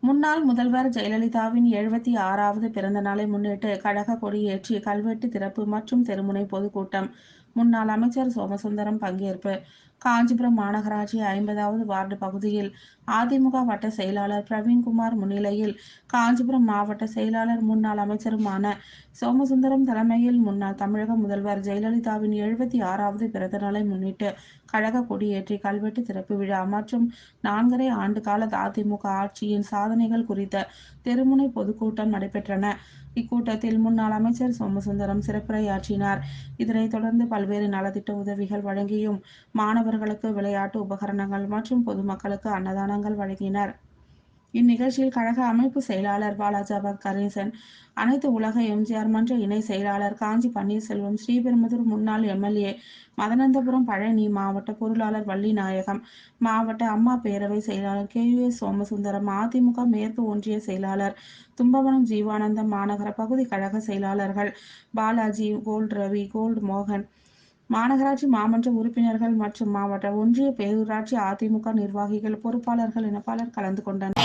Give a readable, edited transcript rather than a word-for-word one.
முன்னாள் முதல்வர் ஜெயலலிதாவின் 76வது பிறந்த நாளை முன்னிட்டு கழக கொடியேற்றி கல்வெட்டு திறப்பு மற்றும் தெருமுனை பொதுக்கூட்டம். முன்னாள் அமைச்சர் சோமசுந்தரம் பங்கேற்பு. காஞ்சிபுரம் மாநகராட்சி 50வது வார்டு பகுதியில் அதிமுக வட்ட செயலாளர் பிரவீன்குமார் முன்னிலையில் காஞ்சிபுரம் மாவட்ட செயலாளர் முன்னாள் அமைச்சருமான சோமசுந்தரம் தலைமையில் முன்னாள் தமிழக முதல்வர் ஜெயலலிதாவின் 76வது பிறந்த நாளை முன்னிட்டு கழக கொடியேற்றி கல்வெட்டு திறப்பு விழா மற்றும் 4½ ஆண்டு கால அதிமுக ஆட்சியின் சாதனைகள் குறித்த தெருமுனை பொதுக்கூட்டம் நடைபெற்றன. இக்கூட்டத்தில் முன்னாள் அமைச்சர் சோமசுந்தரம் சிறப்புரையாற்றினார். இதனைத் தொடர்ந்து பல்வேறு நலத்திட்ட உதவிகள் வழங்கியும், மாணவர்களுக்கு விளையாட்டு உபகரணங்கள் மற்றும் பொதுமக்களுக்கு அன்னதானங்கள் வழங்கினர். இந்நிகழ்ச்சியில் கழக அமைப்பு செயலாளர் பாலாஜாபாத் கணேசன், அனைத்து உலக எம்ஜிஆர் மன்ற இணை செயலாளர் காஞ்சி பன்னீர்செல்வம், ஸ்ரீபெரும்புதூர் முன்னாள் எம்எல்ஏ மதனந்தபுரம் பழனி, மாவட்ட பொருளாளர் வள்ளிநாயகம், மாவட்ட அம்மா பேரவை செயலாளர் KUS சோமசுந்தரம், அதிமுக மேற்கு ஒன்றிய செயலாளர் தும்பவனம் ஜீவானந்தம், மாநகர பகுதி கழக செயலாளர்கள் பாலாஜி, கோல்டு ரவி, கோல்டு மோகன், மாநகராட்சி மாமன்ற உறுப்பினர்கள் மற்றும் மாவட்ட ஒன்றிய பேரூராட்சி அதிமுக நிர்வாகிகள், பொறுப்பாளர்கள் என பலர் கலந்து கொண்டனர்.